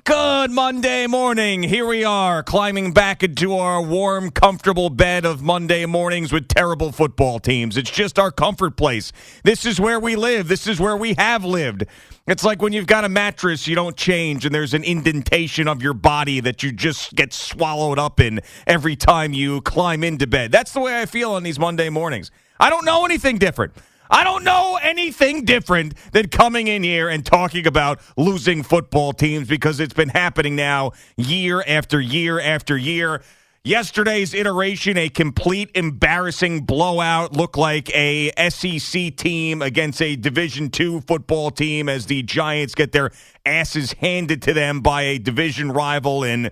Good Monday morning. Here we are, climbing back into our warm, comfortable bed of Monday mornings with terrible football teams. It's just our comfort place. This is where we live. This is where we have lived. It's like when you've got a mattress you don't change and there's an indentation of your body that you just get swallowed up in every time you climb into bed. That's the way I feel on these Monday mornings. I don't know anything different. I don't know anything different than coming in here and talking about losing football teams because it's been happening now year after year after year. Yesterday's iteration, a complete embarrassing blowout, looked like a SEC team against a Division II football team as the Giants get their asses handed to them by a division rival in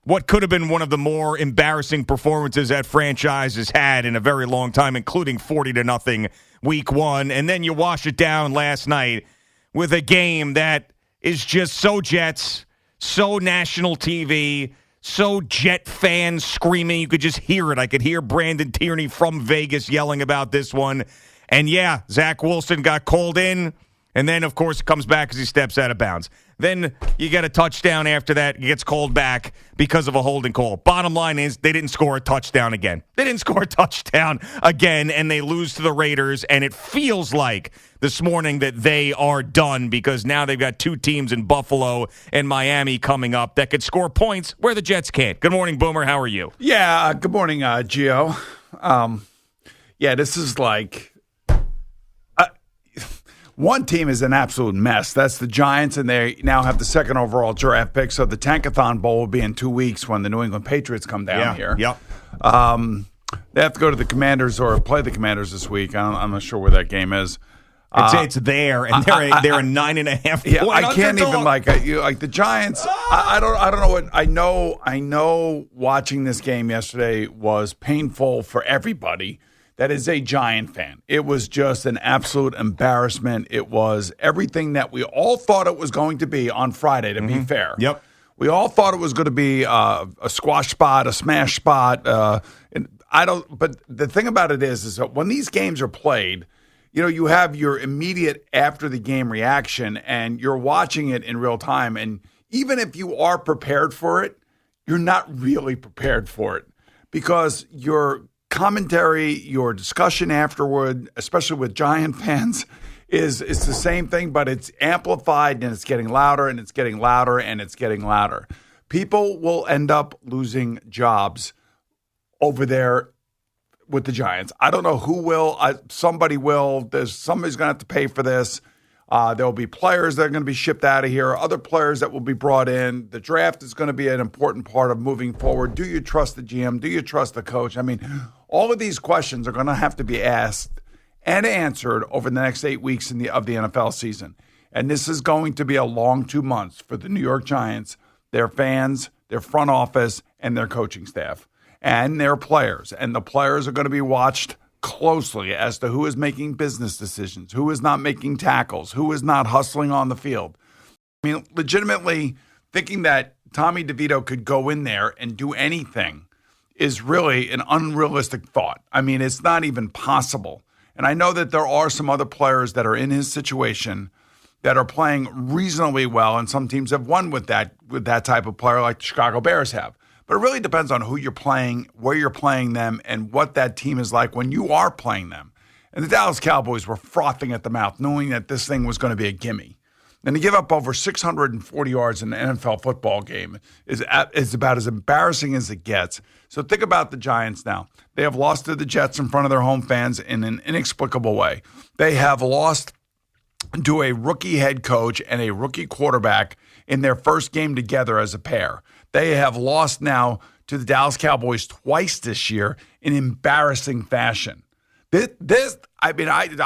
what could have been one of the more embarrassing performances that franchise has had in a very long time, including 40-0 week one. And then you wash it down last night with a game that is just so Jets, so national TV, so Jet fans screaming. You could just hear it. I could hear Brandon Tierney from Vegas yelling about this one. And yeah, Zach Wilson got called in. And then, of course, comes back as he steps out of bounds. Then you get a touchdown after that. He gets called back because of a holding call. Bottom line is they didn't score a touchdown again. They didn't score a touchdown again, and they lose to the Raiders. And it feels like this morning that they are done because now they've got two teams in Buffalo and Miami coming up that could score points where the Jets can't. Good morning, Boomer. How are you? Yeah, good morning, Gio. This is like... One team is an absolute mess. That's the Giants, and they now have the second overall draft pick. So the Tankathon Bowl will be in 2 weeks when the New England Patriots come down here. Yep. They have to go to the Commanders or play the Commanders this week. I'm not sure where that game is. It's there, and they're a 9.5 point I can't underdog. even like the Giants. I don't know what I know. Watching this game yesterday was painful for everybody that is a Giant fan. It was just an absolute embarrassment. It was everything that we all thought it was going to be on Friday, to be fair. Yep. We all thought it was going to be a squash spot, a smash spot. But the thing about it is that when these games are played, you have your immediate after the game reaction and you're watching it in real time. And even if you are prepared for it, you're not really prepared for it because your commentary, your discussion afterward, especially with Giant fans, is the same thing, but it's amplified and it's getting louder and it's getting louder and it's getting louder. People will end up losing jobs over there with the Giants. I don't know who will. Somebody will. Somebody's going to have to pay for this. There'll be players that are going to be shipped out of here, other players that will be brought in. The draft is going to be an important part of moving forward. Do you trust the GM? Do you trust the coach? I mean, all of these questions are going to have to be asked and answered over the next 8 weeks of the NFL season. And this is going to be a long 2 months for the New York Giants, their fans, their front office, and their coaching staff, and their players. And the players are going to be watched closely as to who is making business decisions, who is not making tackles, who is not hustling on the field. I mean, legitimately thinking that Tommy DeVito could go in there and do anything is really an unrealistic thought. I mean, it's not even possible. And I know that there are some other players that are in his situation that are playing reasonably well, and some teams have won with that type of player like the Chicago Bears have. But it really depends on who you're playing, where you're playing them, and what that team is like when you are playing them. And the Dallas Cowboys were frothing at the mouth, knowing that this thing was going to be a gimme. And to give up over 640 yards in an NFL football game is about as embarrassing as it gets. So think about the Giants now. They have lost to the Jets in front of their home fans in an inexplicable way. They have lost to a rookie head coach and a rookie quarterback in their first game together as a pair. They have lost now to the Dallas Cowboys twice this year in embarrassing fashion. I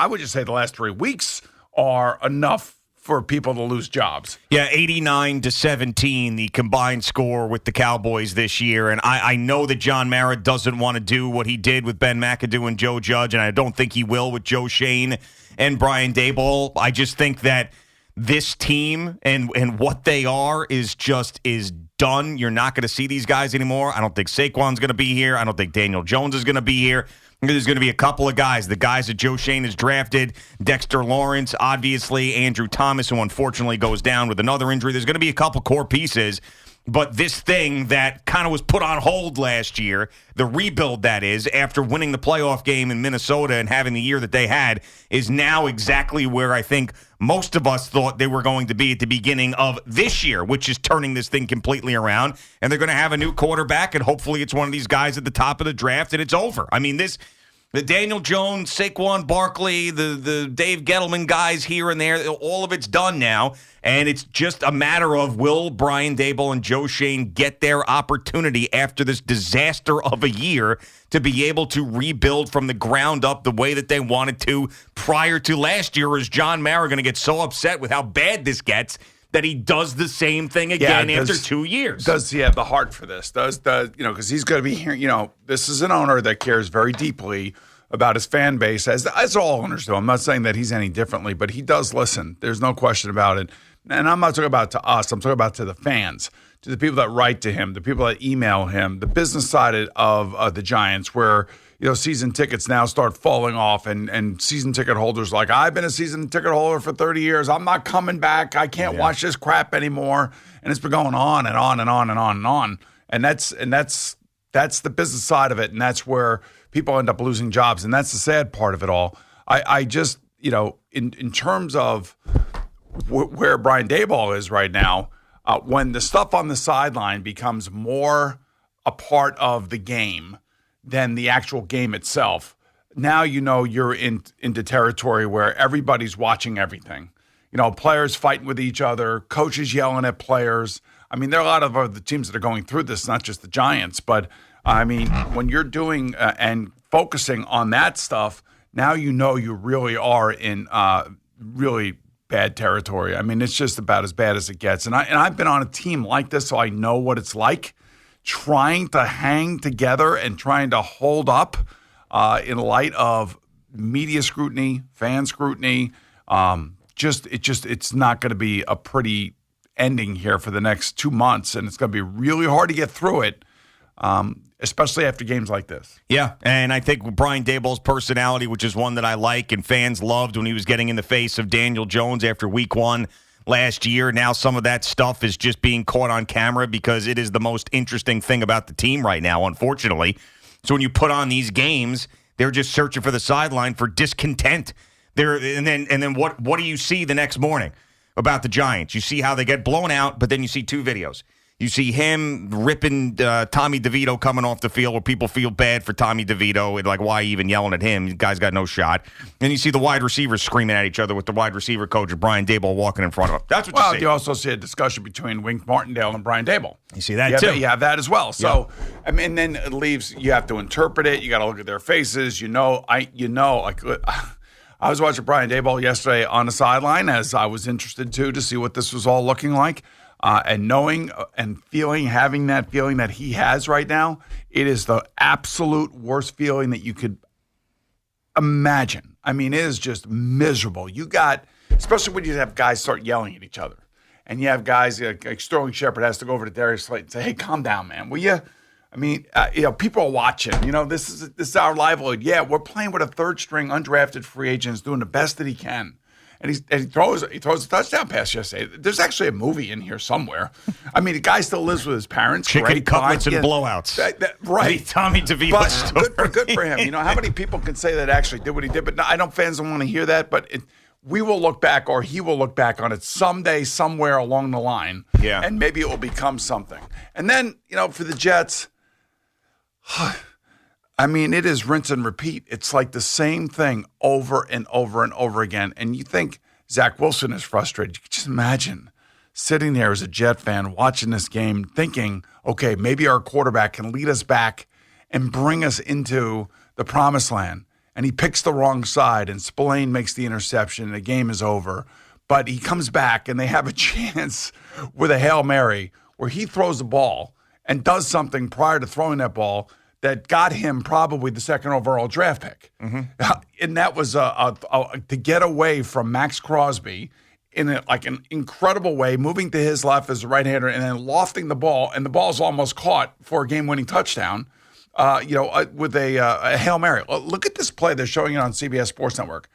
would just say the last 3 weeks are enough for people to lose jobs. Yeah, 89-17, the combined score with the Cowboys this year. And I know that John Mara doesn't want to do what he did with Ben McAdoo and Joe Judge, and I don't think he will with Joe Shane and Brian Daboll. I just think that this team and what they are is done. You're not going to see these guys anymore. I don't think Saquon's going to be here. I don't think Daniel Jones is going to be here. There's going to be a couple of guys. The guys that Joe Shane has drafted, Dexter Lawrence, obviously, Andrew Thomas, who unfortunately goes down with another injury. There's going to be a couple core pieces. But this thing that kind of was put on hold last year, the rebuild that is, after winning the playoff game in Minnesota and having the year that they had, is now exactly where I think most of us thought they were going to be at the beginning of this year, which is turning this thing completely around. And they're going to have a new quarterback, and hopefully it's one of these guys at the top of the draft, and it's over. I mean, the Daniel Jones, Saquon Barkley, the Dave Gettleman guys here and there, all of it's done now. And it's just a matter of, will Brian Daboll and Joe Shane get their opportunity after this disaster of a year to be able to rebuild from the ground up the way that they wanted to prior to last year? Or is John Mara going to get so upset with how bad this gets that he does the same thing again after 2 years? Does he have the heart for this? Because he's going to be here. This is an owner that cares very deeply about his fan base, as all owners do. I'm not saying that he's any differently, but he does listen. There's no question about it. And I'm not talking about to us. I'm talking about to the fans, to the people that write to him, the people that email him, the business side of the Giants, where season tickets now start falling off, and season ticket holders like, I've been a season ticket holder for 30 years. I'm not coming back. I can't watch this crap anymore. And it's been going on and on and on and on and on. And that's the business side of it, and that's where people end up losing jobs, and that's the sad part of it all. I just, in terms of where Brian Daboll is right now, when the stuff on the sideline becomes more a part of the game than the actual game itself, now you're into territory where everybody's watching everything. Players fighting with each other, coaches yelling at players. I mean, there are a lot of other teams that are going through this, not just the Giants, but I mean, when you're doing and focusing on that stuff, now you really are in really bad territory. I mean, it's just about as bad as it gets. And I've been on a team like this, so I know what it's like, trying to hang together and trying to hold up in light of media scrutiny, fan scrutiny. It's not going to be a pretty ending here for the next 2 months, and it's going to be really hard to get through it. Especially after games like this. Yeah, and I think Brian Daboll's personality, which is one that I like and fans loved when he was getting in the face of Daniel Jones after week 1 last year. Now some of that stuff is just being caught on camera because it is the most interesting thing about the team right now, unfortunately. So when you put on these games, they're just searching for the sideline for discontent. And then what do you see the next morning about the Giants? You see how they get blown out, but then you see 2 videos. You see him ripping Tommy DeVito coming off the field where people feel bad for Tommy DeVito and like, why even yelling at him? The guy's got no shot. And you see the wide receivers screaming at each other with the wide receiver coach Brian Daboll walking in front of him. That's what you see. You also see a discussion between Wink Martindale and Brian Daboll. You see that too. You have that as well. So, I mean, then it leaves, you have to interpret it. You got to look at their faces. I was watching Brian Daboll yesterday on the sideline as I was interested to see what this was all looking like. And knowing and having that feeling that he has right now, it is the absolute worst feeling that you could imagine. I mean, it is just miserable. Especially when you have guys start yelling at each other. And you have guys like Sterling Shepard has to go over to Darius Slayton and say, hey, calm down, man, will you? I mean, people are watching. This is our livelihood. Yeah, we're playing with a third-string undrafted free agent who's doing the best that he can. And he throws a touchdown pass yesterday. There's actually a movie in here somewhere. I mean, the guy still lives with his parents. Chicken cutlets and blowouts. Right. Tommy DeVito. But good for him. How many people can say that actually did what he did? But no, I know fans don't want to hear that. But we will look back, or he will look back on it someday, somewhere along the line. Yeah. And maybe it will become something. And then, for the Jets, I mean, it is rinse and repeat. It's like the same thing over and over and over again. And you think Zach Wilson is frustrated. You can just imagine sitting there as a Jet fan watching this game thinking, okay, maybe our quarterback can lead us back and bring us into the promised land. And he picks the wrong side, and Spillane makes the interception, and the game is over. But he comes back, and they have a chance with a Hail Mary where he throws the ball and does something prior to throwing that ball that got him probably the second overall draft pick. Mm-hmm. And that was to get away from Max Crosby in an incredible way, moving to his left as a right-hander and then lofting the ball, and the ball's almost caught for a game-winning touchdown, with a Hail Mary. Look at this play. They're showing it on CBS Sports Network.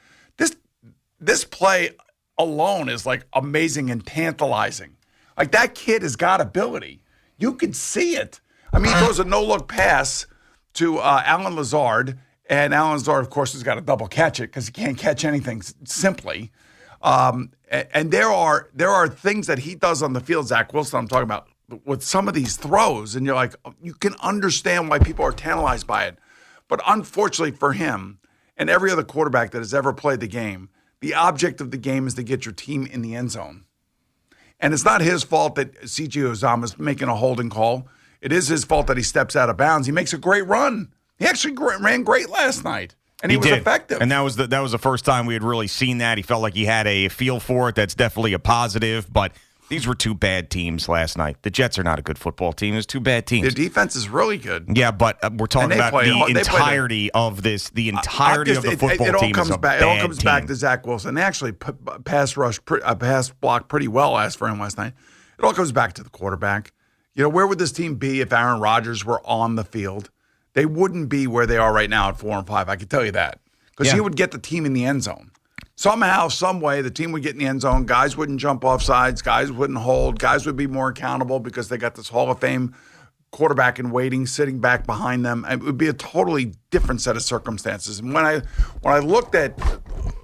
This play alone is like amazing and tantalizing. Like that kid has got ability. You could see it. I mean, he throws a no-look pass to Alan Lazard, and Alan Lazard, of course, has got to double catch it because he can't catch anything simply. And there are things that he does on the field, Zach Wilson, I'm talking about, with some of these throws, and you're like, you can understand why people are tantalized by it. But unfortunately for him and every other quarterback that has ever played the game, the object of the game is to get your team in the end zone. And it's not his fault that C.J. Uzomah is making a holding call. It is his fault that he steps out of bounds. He makes a great run. He actually ran great last night. And he was did. effective. And that was the first time we had really seen that. He felt like he had a feel for it. That's definitely a positive. But these were two bad teams last night. The Jets are not a good football team. There's two bad teams. Their defense is really good. Yeah, but we're talking about the entirety of this. The entirety of the football team is a bad team. It all comes back to Zach Wilson. They actually pass block pretty well for him last night. It all comes back to the quarterback. Where would this team be if Aaron Rodgers were on the field? They wouldn't be where they are right now at 4-5. I can tell you that. Because he would get the team in the end zone. Somehow, some way, the team would get in the end zone. Guys wouldn't jump off sides. Guys wouldn't hold. Guys would be more accountable because they got this Hall of Fame quarterback in waiting, sitting back behind them. It would be a totally different set of circumstances. And when I looked at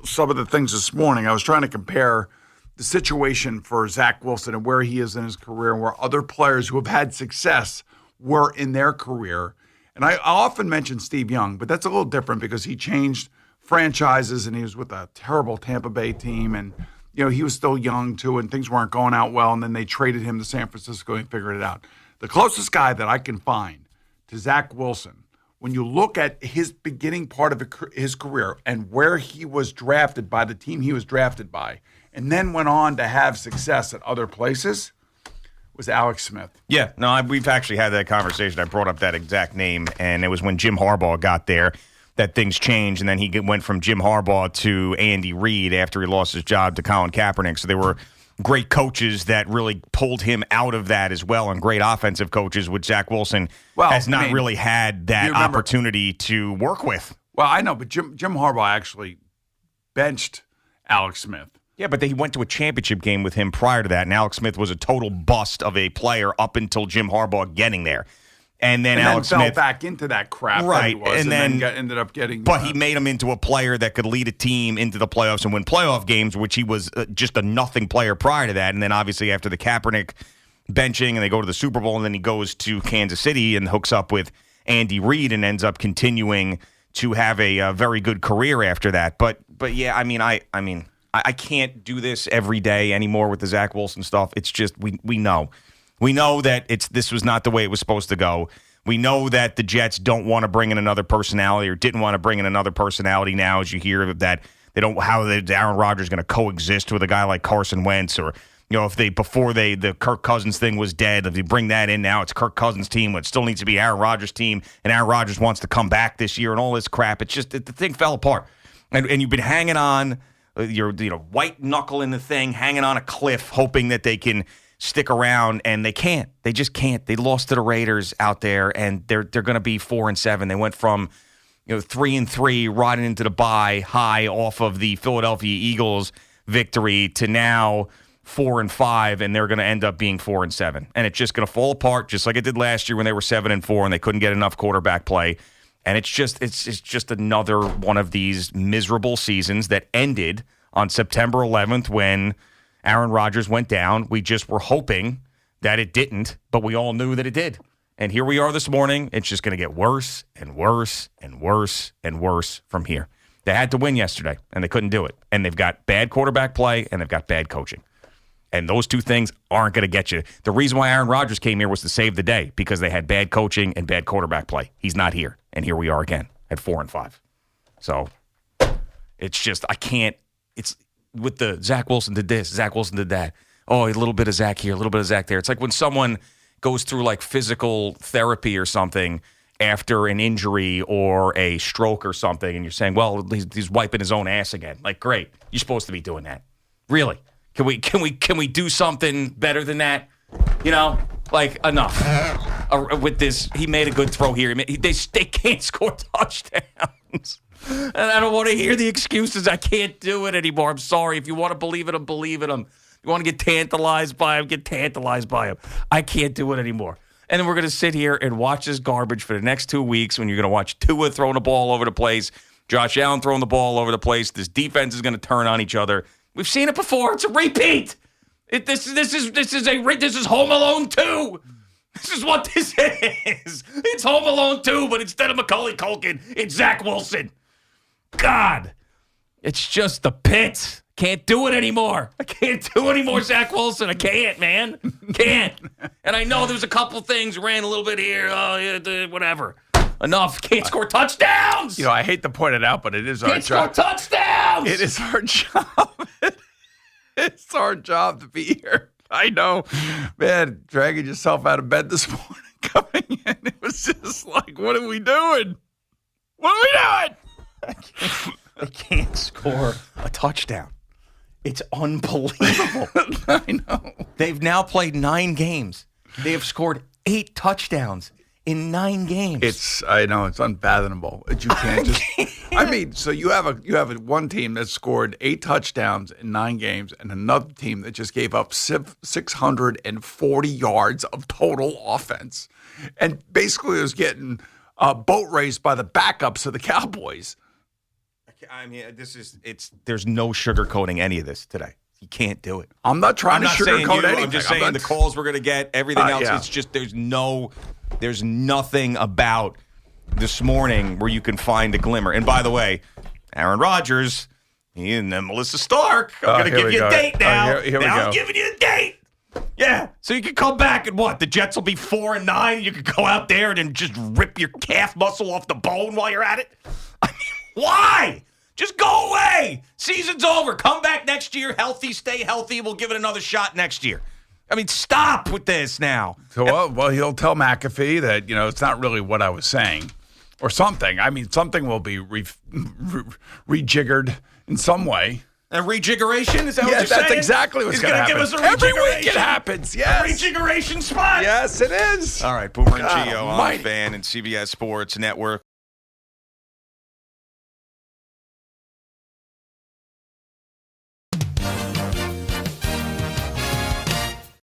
some of the things this morning, I was trying to compare the situation for Zach Wilson and where he is in his career and where other players who have had success were in their career. And I often mention Steve Young, but that's a little different because he changed franchises and he was with a terrible Tampa Bay team. And, he was still young too and things weren't going out well. And then they traded him to San Francisco and figured it out. The closest guy that I can find to Zach Wilson, when you look at his beginning part of his career and where he was drafted by the team he was drafted by, and then went on to have success at other places, was Alex Smith. Yeah, no, we've actually had that conversation. I brought up that exact name, and it was when Jim Harbaugh got there that things changed, and then he went from Jim Harbaugh to Andy Reid after he lost his job to Colin Kaepernick. So there were great coaches that really pulled him out of that as well, and great offensive coaches, which Zach Wilson has not really had that opportunity to work with. Well, I know, but Jim Harbaugh actually benched Alex Smith. Yeah, but he went to a championship game with him prior to that, and Alex Smith was a total bust of a player up until Jim Harbaugh getting there. And then Alex fell Smith back into that crap right, that he was, and then ended up getting. But he made him into a player that could lead a team into the playoffs and win playoff games, which he was just a nothing player prior to that. And then obviously after the Kaepernick benching, and they go to the Super Bowl, and then he goes to Kansas City and hooks up with Andy Reid and ends up continuing to have a very good career after that. But yeah, I mean, I can't do this every day anymore with the Zach Wilson stuff. It's just we know. We know that this was not the way it was supposed to go. We know that the Jets don't want to bring in another personality or didn't want to bring in another personality now, as you hear that they don't how Aaron Rodgers is going to coexist with a guy like Carson Wentz, or if the Kirk Cousins thing was dead, if you bring that in now, it's Kirk Cousins' team, but it still needs to be Aaron Rodgers' team, and Aaron Rodgers wants to come back this year and all this crap. It's just the thing fell apart, and you've been hanging on. You're white knuckle in the thing, hanging on a cliff, hoping that they can stick around, and they can't. They just can't. They lost to the Raiders out there, and they're going to be 4-7. They went from 3-3, riding into the bye high off of the Philadelphia Eagles victory to now 4-5, and they're going to end up being 4-7. And it's just going to fall apart, just like it did last year when they were 7-4 and they couldn't get enough quarterback play. And it's just another one of these miserable seasons that ended on September 11th when Aaron Rodgers went down. We just were hoping that it didn't, but we all knew that it did. And here we are this morning. It's just going to get worse and worse and worse and worse from here. They had to win yesterday, and they couldn't do it. And they've got bad quarterback play, and they've got bad coaching. And those two things aren't going to get you. The reason why Aaron Rodgers came here was to save the day, because they had bad coaching and bad quarterback play. He's not here. And here we are again at 4-5. So it's just, I can't, it's with the Zach Wilson did this, Zach Wilson did that. Oh, a little bit of Zach here, a little bit of Zach there. It's like when someone goes through like physical therapy or something after an injury or a stroke or something, and you're saying, well, he's wiping his own ass again. Like, great. You're supposed to be doing that. Really? Can we do something better than that? Like enough. With this, he made a good throw here. They can't score touchdowns. And I don't want to hear the excuses. I can't do it anymore. I'm sorry. If you want to believe it, believe it. You want to get tantalized by him, get tantalized by him. I can't do it anymore. And then we're going to sit here and watch this garbage for the next 2 weeks when you're going to watch Tua throwing the ball over the place, Josh Allen throwing the ball over the place. This defense is going to turn on each other. We've seen it before. It's a repeat. This is Home Alone 2. This is what this is. It's Home Alone 2, but instead of Macaulay Culkin, it's Zach Wilson. God, it's just the pits. Can't do it anymore. I can't do any more Zach Wilson. I can't, man. Can't. And I know there's a couple things, ran a little bit here, whatever. Enough. Can't score touchdowns. I hate to point it out, but it is our job. Can't score touchdowns. It is our job. It's our job to be here. I know. Man, dragging yourself out of bed this morning, coming in, it was just like, what are we doing? What are we doing? I can't score a touchdown. It's unbelievable. I know. They've now played 9 games. They have scored 8 touchdowns in 9 games. I know, it's unfathomable. You can't just. So you have one team that scored 8 touchdowns in 9 games, and another team that just gave up 640 yards of total offense, and basically was getting boat raced by the backups of the Cowboys. There's no sugarcoating any of this today. You can't do it. I'm not trying to sugarcoat anything. I'm just saying the calls we're going to get, everything else. Yeah. It's just there's nothing about this morning where you can find a glimmer. And by the way, Aaron Rodgers, he and then Melissa Stark. I'm going to give you a date now. Here we go. I'm giving you a date. Yeah, so you can come back and what? The Jets will be 4-9. You could go out there and then just rip your calf muscle off the bone while you're at it. I mean, why? Just go away. Season's over. Come back next year, healthy, stay healthy. We'll give it another shot next year. I mean, stop with this now. So, well, he'll tell McAfee that, it's not really what I was saying or something. I mean, something will be rejiggered in some way. A rejiggeration? Is that what you're saying? That's exactly what's going to happen. Give us a Every week it happens, yes. A rejiggeration spot? Yes, it is. All right, Boomer and Gio on WFAN and CBS Sports Network.